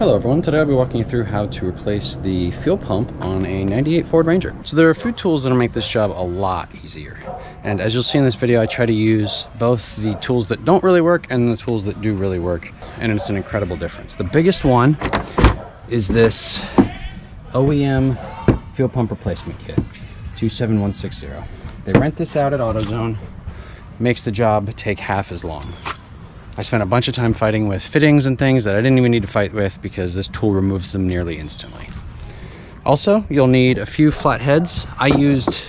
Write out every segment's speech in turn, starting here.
Hello everyone, today I'll be walking you through how to replace the fuel pump on a 98 Ford Ranger. So there are a few tools that'll make this job a lot easier. And as you'll see in this video, I try to use both the tools that don't really work and the tools that do really work. And it's an incredible difference. The biggest one is this OEM fuel pump replacement kit, 27160. They rent this out at AutoZone, makes the job take half as long. I spent a bunch of time fighting with fittings and things that I didn't even need to fight with because this tool removes them nearly instantly. Also, you'll need a few flatheads. I used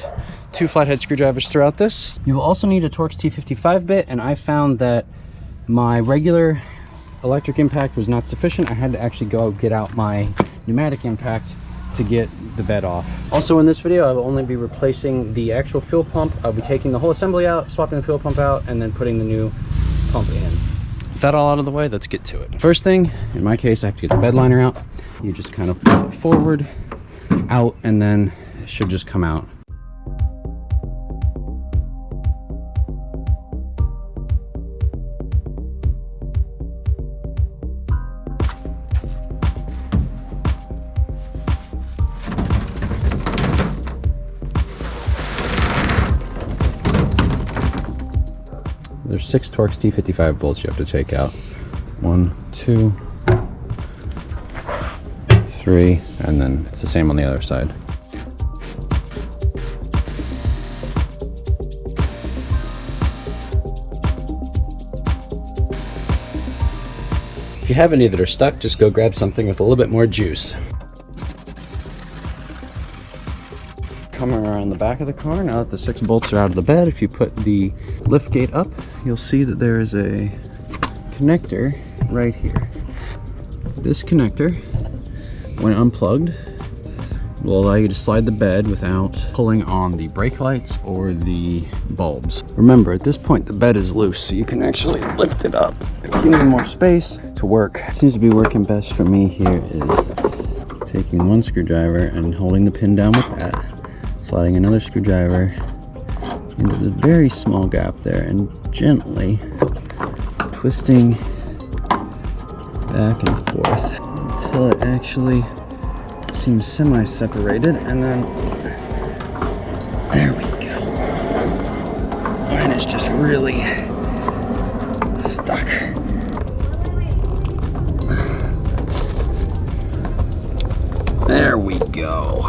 2 flathead screwdrivers throughout this. You will also need a Torx T55 bit, and I found that my regular electric impact was not sufficient. I had to actually go get out my pneumatic impact to get the bed off. Also in this video, I will only be replacing the actual fuel pump. I'll be taking the whole assembly out, swapping the fuel pump out, and then putting the new pump in. With that all out of the way, let's get to it. First thing, in my case, I have to get the bed liner out. You just kind of pull it forward, out, and then it should just come out. There's 6 Torx T55 bolts you have to take out. 1, 2, 3, and then it's the same on the other side. If you have any that are stuck, just go grab something with a little bit more juice. Coming around the back of the car, now that the 6 bolts are out of the bed, if you put the lift gate up, you'll see that there is a connector right here. This connector, when unplugged, will allow you to slide the bed without pulling on the brake lights or the bulbs. Remember, at this point the bed is loose, so you can actually lift it up if you need more space to work. It seems to be working best for me here is taking 1 screwdriver and holding the pin down with that, sliding another screwdriver into the very small gap there and gently twisting back and forth until it actually seems semi-separated, and then there we go. Mine is just really stuck. There we go.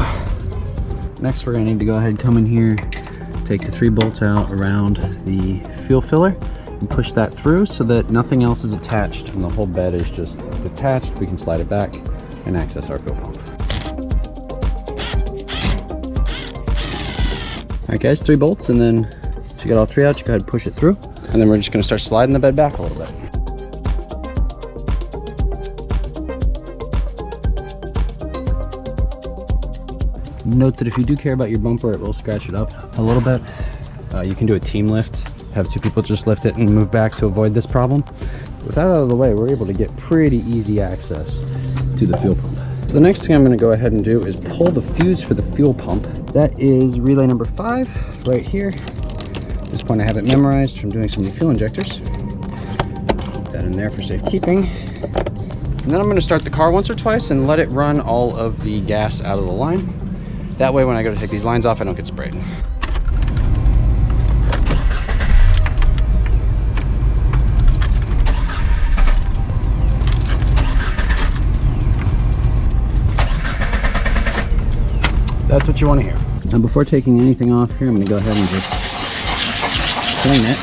Next, we're gonna need to go ahead and come in here, take the 3 bolts out around the fuel filler and push that through so that nothing else is attached and the whole bed is just detached. We can slide it back and access our fuel pump. All right guys, 3 bolts, and then once you got all 3 out, you go ahead and push it through. And then we're just gonna start sliding the bed back a little bit. Note that if you do care about your bumper, it will scratch it up a little bit. You can do a team lift, have 2 people just lift it and move back to avoid this problem. With that out of the way, we're able to get pretty easy access to the fuel pump. So the next thing I'm going to go ahead and do is pull the fuse for the fuel pump. That is relay number 5 right here. At this point I have it memorized from doing so many fuel injectors. Put that in there for safekeeping. And then I'm going to start the car once or twice and let it run all of the gas out of the line. That way when I go to take these lines off, I don't get sprayed. That's what you want to hear. Now before taking anything off here, I'm going to go ahead and just clean it.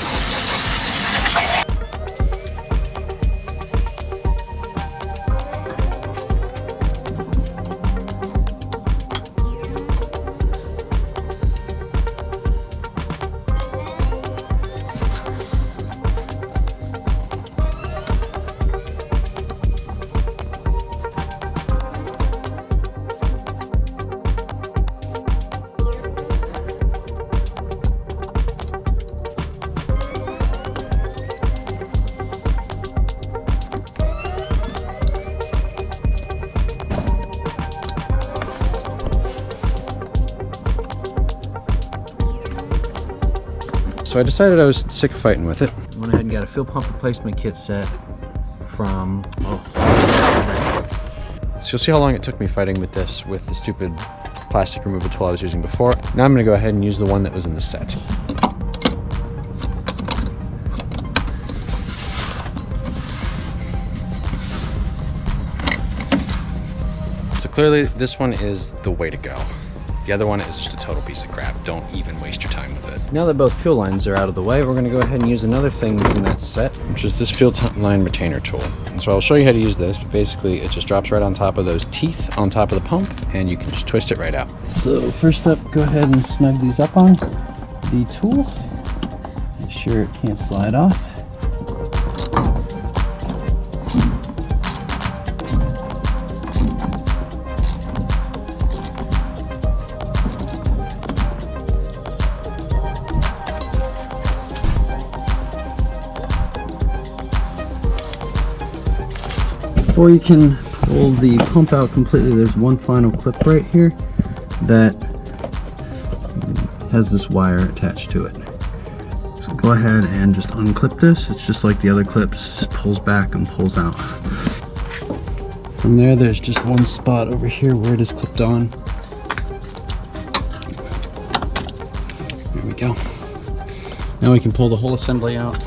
So I decided I was sick of fighting with it. Went ahead and got a fuel pump replacement kit set from So you'll see how long it took me fighting with this with the stupid plastic removal tool I was using before. Now I'm gonna go ahead and use the one that was in the set. So clearly this one is the way to go. The other one is just a total piece of crap. Don't even waste your time with it. Now that both fuel lines are out of the way, we're gonna go ahead and use another thing that's in that set, which is this fuel line retainer tool. And so I'll show you how to use this, but basically it just drops right on top of those teeth on top of the pump, and you can just twist it right out. So first up, go ahead and snug these up on the tool. Make sure it can't slide off. Before you can pull the pump out completely, there's one final clip right here that has this wire attached to it. So go ahead and just unclip this. It's just like the other clips, pulls back and pulls out. From there, there's just one spot over here where it is clipped on. There we go. Now we can pull the whole assembly out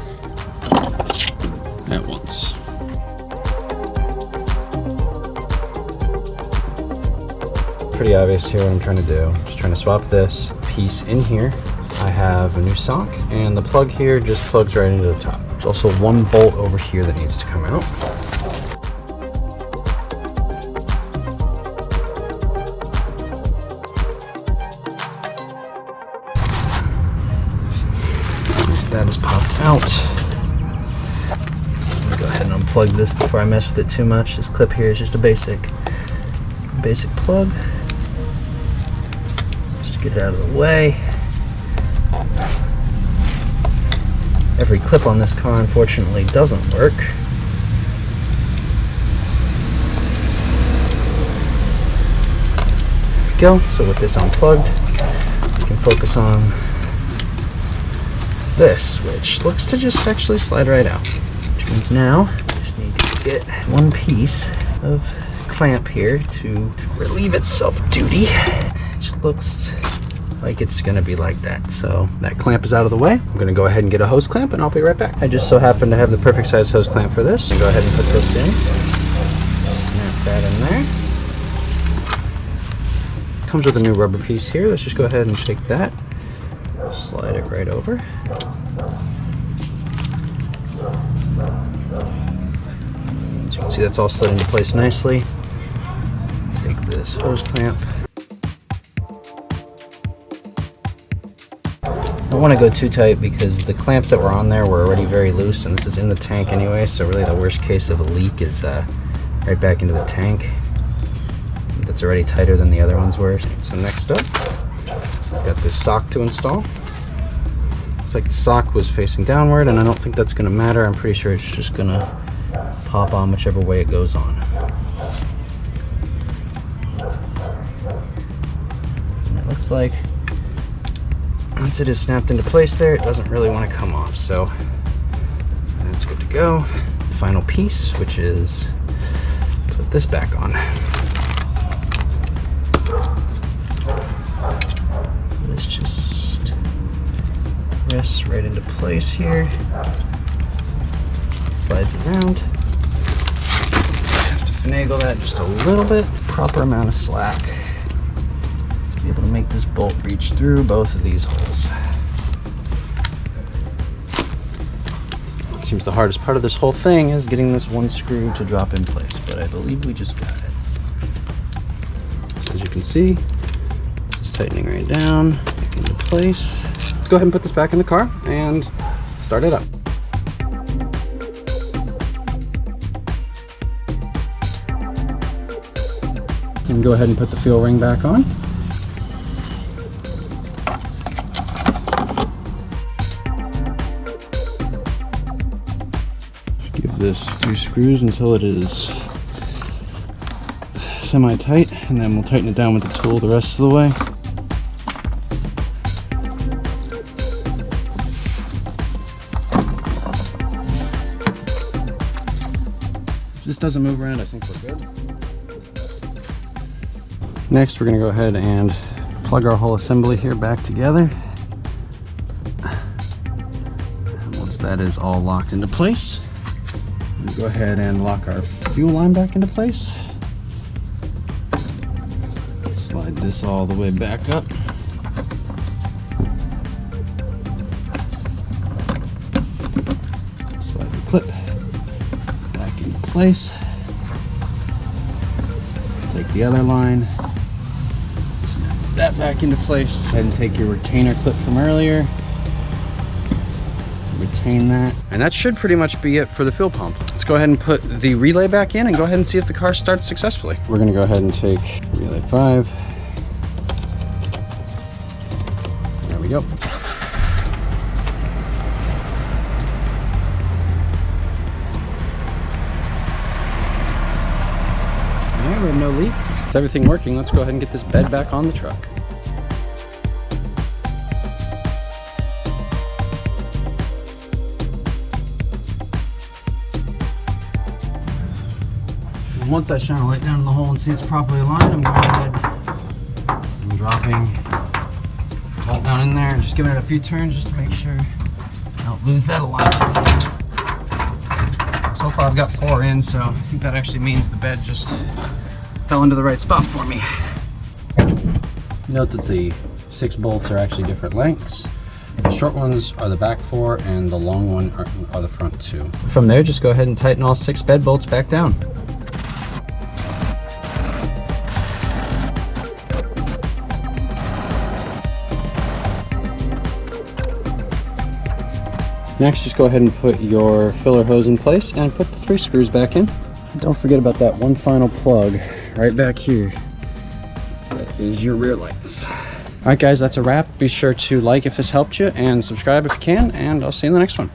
at once. Pretty obvious here what I'm trying to do. Just trying to swap this piece in here. I have a new sock, and the plug here just plugs right into the top. There's also one bolt over here that needs to come out. That is popped out. I'm gonna go ahead and unplug this before I mess with it too much. This clip here is just a basic plug. Get it out of the way. Every clip on this car unfortunately doesn't work. There we go. So with this unplugged, we can focus on this, which looks to just actually slide right out. Which means now I just need to get one piece of clamp here to relieve its self-duty. Which looks like it's gonna be like that. So that clamp is out of the way. I'm gonna go ahead and get a hose clamp and I'll be right back. I just so happen to have the perfect size hose clamp for this. And go ahead and put this in. Snap that in there. Comes with a new rubber piece here. Let's just go ahead and take that. Slide it right over. As you can see, that's all slid into place nicely. Take this hose clamp. I don't want to go too tight because the clamps that were on there were already very loose, and this is in the tank anyway, so really the worst case of a leak is right back into the tank. That's already tighter than the other ones were. So next up, I've got this sock to install. Looks like the sock was facing downward, and I don't think that's going to matter. I'm pretty sure it's just going to pop on whichever way it goes on. And it looks like once it is snapped into place there, it doesn't really want to come off, so that's good to go. The final piece, which is put this back on. This just rests right into place here. Slides around. Have to finagle that just a little bit, proper amount of slack. Be able to make this bolt reach through both of these holes. It seems the hardest part of this whole thing is getting this one screw to drop in place, but I believe we just got it. So as you can see, it's tightening right down, back into place. Let's go ahead and put this back in the car and start it up. You can go ahead and put the fuel ring back on. Give this a few screws until it is semi-tight, and then we'll tighten it down with the tool the rest of the way. If this doesn't move around, I think we're good. Next, we're going to go ahead and plug our whole assembly here back together. And once that is all locked into place, we'll go ahead and lock our fuel line back into place. Slide this all the way back up. Slide the clip back into place. Take the other line, snap that back into place. Go ahead and take your retainer clip from earlier. Retain that. And that should pretty much be it for the fuel pump. Let's go ahead and put the relay back in and go ahead and see if the car starts successfully. We're gonna go ahead and take relay 5. There we go. Alright, we have no leaks. With everything working, let's go ahead and get this bed back on the truck. Once I shine a light down in the hole and see it's properly aligned, I'm going ahead and dropping the bolt down in there and just giving it a few turns just to make sure I don't lose that alignment. So far I've got 4 in, so I think that actually means the bed just fell into the right spot for me. Note that the 6 bolts are actually different lengths. The short ones are the back 4 and the long one are the front 2. From there, just go ahead and tighten all 6 bed bolts back down. Next, just go ahead and put your filler hose in place and put the 3 screws back in. Don't forget about that one final plug right back here. That is your rear lights. All right, guys, that's a wrap. Be sure to like if this helped you and subscribe if you can, and I'll see you in the next one.